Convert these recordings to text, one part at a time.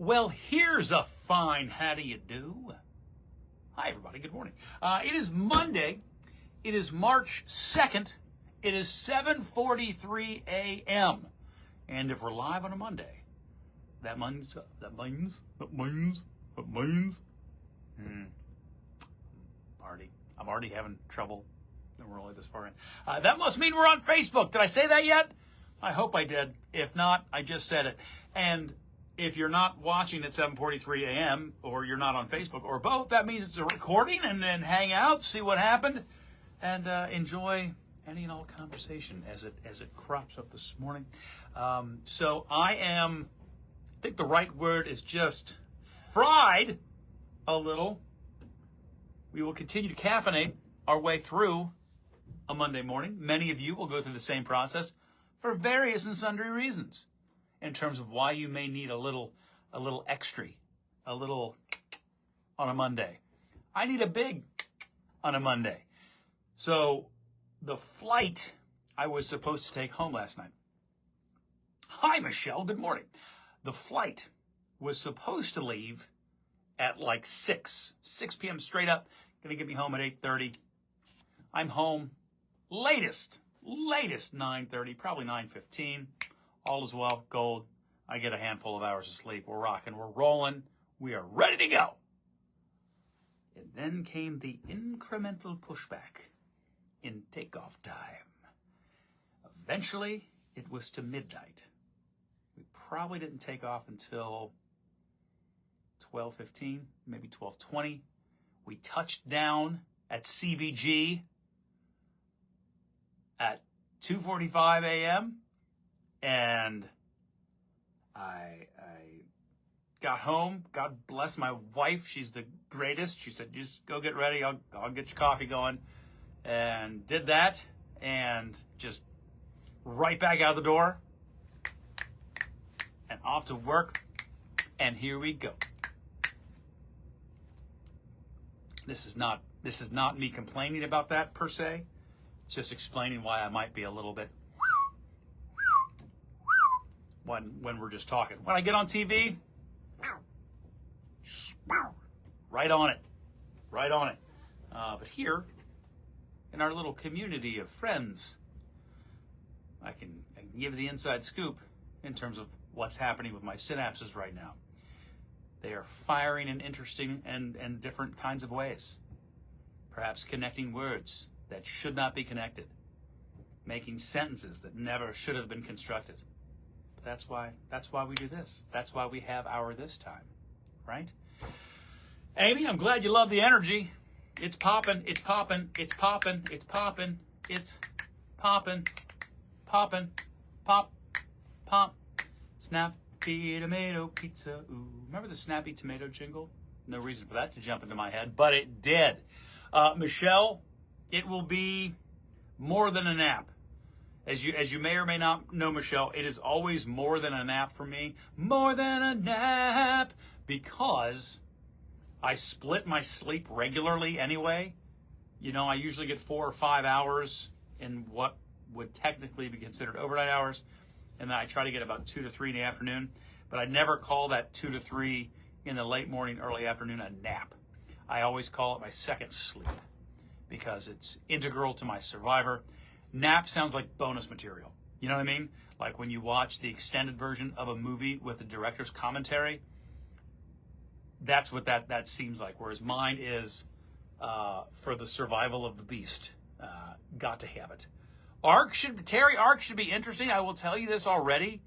Well, here's a fine how do you do. Hi, everybody. Good morning. It is Monday. It is March 2nd. It is 7:43 a.m. And if we're live on a Monday, that means. I'm already having trouble. And we're only this far in. That must mean we're on Facebook. Did I say that yet? I hope I did. If not, I just said it. And if you're not watching at 7:43 a.m. or you're not on Facebook or both, that means it's a recording, and then hang out, see what happened, and enjoy any and all conversation as it crops up this morning. So I think the right word is just fried a little. We will continue to caffeinate our way through a Monday morning. Many of you will go through the same process for various and sundry reasons in terms of why you may need a little extra, a little on a Monday. I need a big on a Monday. So the flight I was supposed to take home last night. Hi, Michelle. Good morning. The flight was supposed to leave at like 6 p.m. straight up. Going to get me home at 8:30. I'm home latest 9:30, probably 9:15. All is well, gold. I get a handful of hours of sleep. We're rocking, we're rolling. We are ready to go. And then came the incremental pushback in takeoff time. Eventually, it was to midnight. We probably didn't take off until 12:15, maybe 12:20. We touched down at CVG at 2:45 a.m. And I got home. God bless my wife. She's the greatest. She said, just go get ready. I'll get your coffee going. And did that. And just right back out the door. And off to work. And here we go. This is not me complaining about that per se. It's just explaining why I might be a little bit when we're just talking. When I get on TV, right on it. But here, in our little community of friends, I can give the inside scoop in terms of what's happening with my synapses right now. They are firing in interesting and different kinds of ways. Perhaps connecting words that should not be connected. Making sentences that never should have been constructed. That's why we do this. That's why we have our this time, right? Amy, I'm glad you love the energy. It's popping, it's popping, it's popping, it's popping, it's popping, popping, pop, pop. Snappy tomato pizza, ooh. Remember the snappy tomato jingle? No reason for that to jump into my head, but it did. Michelle, it will be more than a nap. As you may or may not know, Michelle, it is always more than a nap for me. More than a nap, because I split my sleep regularly anyway. You know, I usually get 4 or 5 hours in what would technically be considered overnight hours. And then I try to get about 2 to 3 in the afternoon. But I never call that 2 to 3 in the late morning, early afternoon a nap. I always call it my second sleep because it's integral to my survivor. Nap sounds like bonus material. You know what I mean? Like when you watch the extended version of a movie with the director's commentary. That's what that seems like. Whereas mine is for the survival of the beast. Got to have it. Terry Arc should be interesting. I will tell you this already.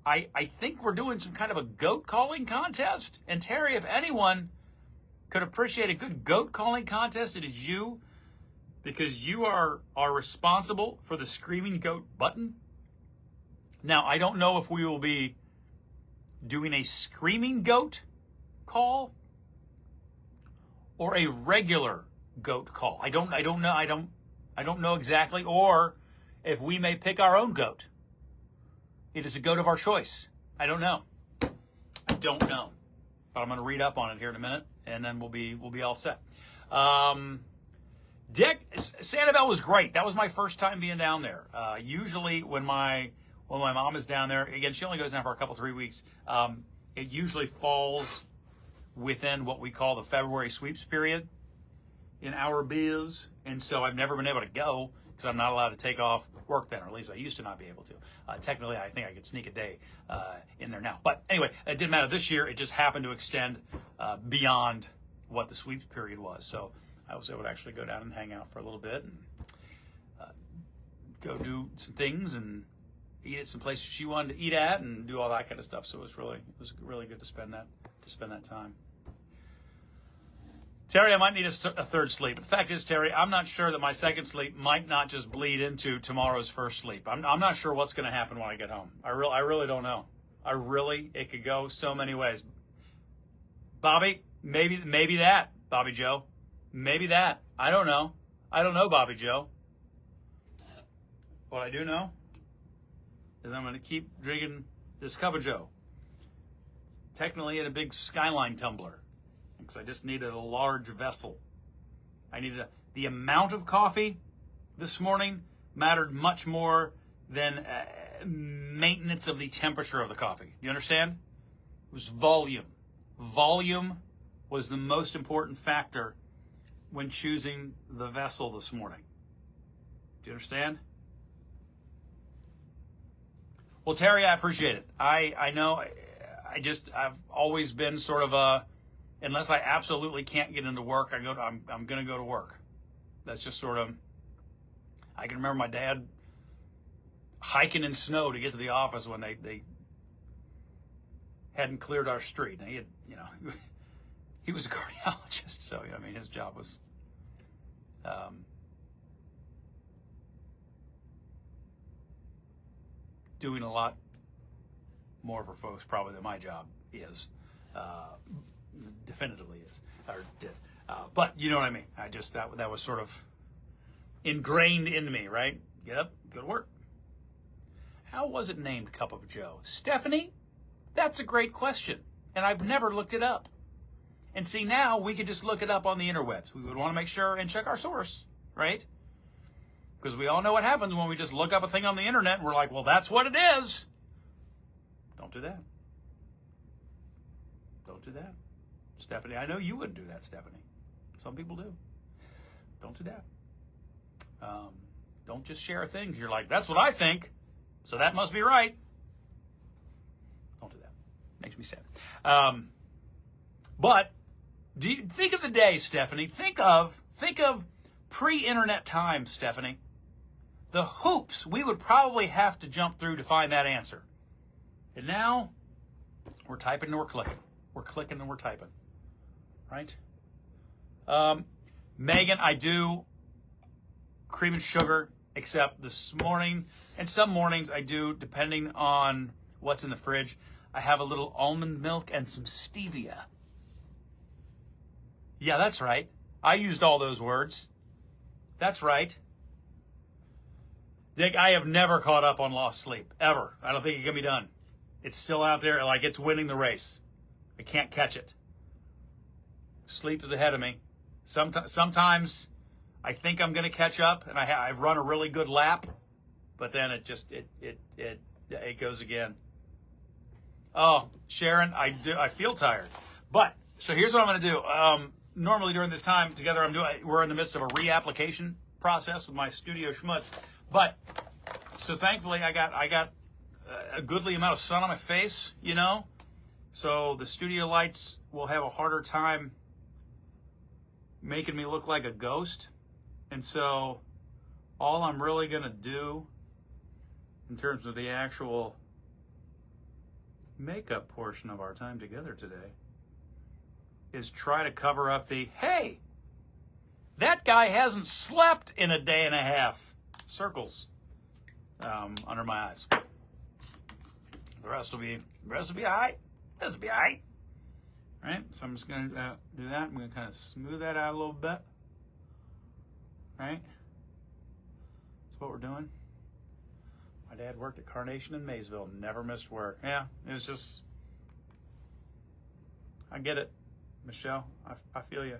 I think we're doing some kind of a goat calling contest. And Terry, if anyone could appreciate a good goat calling contest, it is you. Because you are responsible for the screaming goat button. Now, I don't know if we will be doing a screaming goat call or a regular goat call. I don't know exactly, or if we may pick our own goat. It is a goat of our choice. I don't know. But I'm going to read up on it here in a minute, and then we'll be all set. Sanibel was great. That was my first time being down there. Usually when my mom is down there, again, she only goes down for a couple, 3 weeks. It usually falls within what we call the February sweeps period in our biz. And so I've never been able to go because I'm not allowed to take off work then, or at least I used to not be able to. Technically, I think I could sneak a day in there now. But anyway, it didn't matter this year. It just happened to extend beyond what the sweeps period was. So I was able to actually go down and hang out for a little bit and go do some things and eat at some places she wanted to eat at and do all that kind of stuff. So it was really good to spend that time. Terry, I might need a third sleep. But the fact is, Terry, I'm not sure that my second sleep might not just bleed into tomorrow's first sleep. I'm not sure what's going to happen when I get home. I really don't know. It could go so many ways. Bobby, maybe that, Bobby Joe. Maybe that. I don't know. I don't know, Bobby Joe. What I do know is I'm going to keep drinking this cup of Joe. Technically in a big Skyline tumbler, because I just needed a large vessel. The amount of coffee this morning mattered much more than maintenance of the temperature of the coffee. You understand? It was volume. Volume was the most important factor when choosing the vessel this morning. Do you understand? Well, Terry, I appreciate it. I know I've always been sort of unless I absolutely can't get into work, I'm going to go to work. That's just sort of, I can remember my dad hiking in snow to get to the office when they hadn't cleared our street. And he was a cardiologist, so I mean his job was doing a lot more for folks probably than my job is. Definitively is, or did. But you know what I mean. That was sort of ingrained in me, right? Get up, go to work. How was it named Cup of Joe? Stephanie? That's a great question. And I've never looked it up. And see, now we could just look it up on the interwebs. We would want to make sure and check our source, right? Because we all know what happens when we just look up a thing on the internet and we're like, well, that's what it is. Don't do that. Don't do that. Stephanie, I know you wouldn't do that, Stephanie. Some people do. Don't do that. Don't just share a thing because you're like, that's what I think, so that must be right. Don't do that. Makes me sad. But do you think of the day, Stephanie? Think of pre-internet times, Stephanie. The hoops we would probably have to jump through to find that answer. And now we're typing and we're clicking. We're clicking and we're typing. Right? Megan, I do cream and sugar, except this morning, and some mornings I do, depending on what's in the fridge. I have a little almond milk and some stevia. Yeah, that's right. I used all those words. That's right. Dick, I have never caught up on lost sleep, ever. I don't think it can be done. It's still out there, like it's winning the race. I can't catch it. Sleep is ahead of me. Sometimes I think I'm going to catch up, and I've run a really good lap, but then it goes again. Oh, Sharon, I feel tired. But so here's what I'm going to do. Normally during this time together, we're in the midst of a reapplication process with my studio schmutz. But so thankfully I got a goodly amount of sun on my face, So the studio lights will have a harder time making me look like a ghost. And so all I'm really going to do in terms of the actual makeup portion of our time together today is try to cover up hey, that guy hasn't slept in a day and a half circles under my eyes. The rest will be all right. This will be all right. All right, so I'm just going to do that. I'm going to kind of smooth that out a little bit. Right? That's what we're doing. My dad worked at Carnation in Maysville, never missed work. Yeah, it was just, I get it, Michelle. I feel you.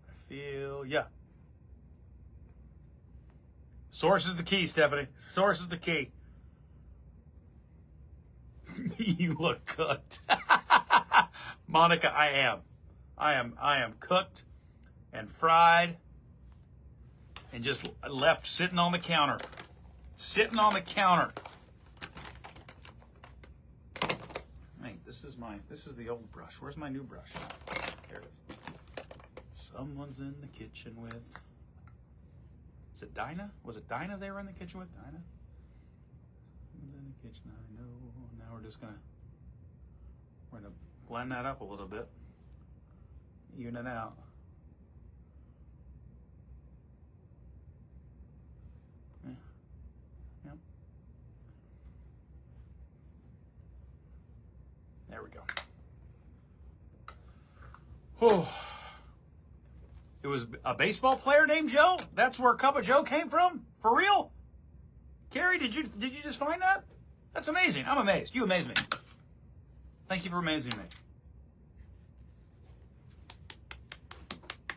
I feel ya. Source is the key, Stephanie. Source is the key. You look cooked. Monica, I am cooked and fried and just left sitting on the counter. Sitting on the counter. Hey, this is the old brush. Where's my new brush? There it is. Someone's in the kitchen with. Is it Dinah? Was it Dinah they were in the kitchen with? Dinah? Someone's in the kitchen, I know. Now we're gonna blend that up a little bit. Even it out. Yeah. Yep. There we go. Oh. It was a baseball player named Joe? That's where Cup of Joe came from? For real? Carrie, did you just find that? That's amazing. I'm amazed. You amaze me. Thank you for amazing me.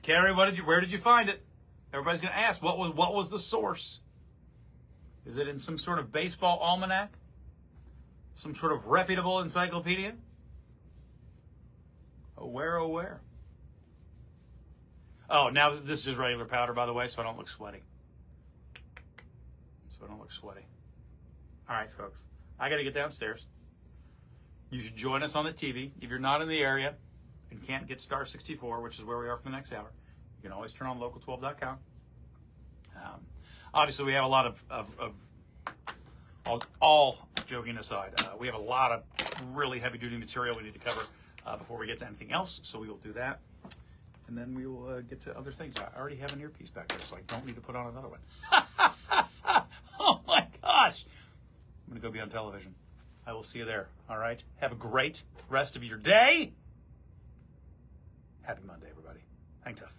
Carrie, where did you find it? Everybody's gonna ask, what was the source? Is it in some sort of baseball almanac? Some sort of reputable encyclopedia? Oh, where? Oh, now this is just regular powder, by the way, so I don't look sweaty. All right, folks. I got to get downstairs. You should join us on the TV. If you're not in the area and can't get star 64, which is where we are for the next hour, you can always turn on local12.com. Obviously, we have a lot of all joking aside, we have a lot of really heavy-duty material we need to cover before we get to anything else, so we will do that. And then we will get to other things. I already have an earpiece back there, so I don't need to put on another one. Oh my gosh. I'm going to go be on television. I will see you there. All right. Have a great rest of your day. Happy Monday, everybody. Hang tough.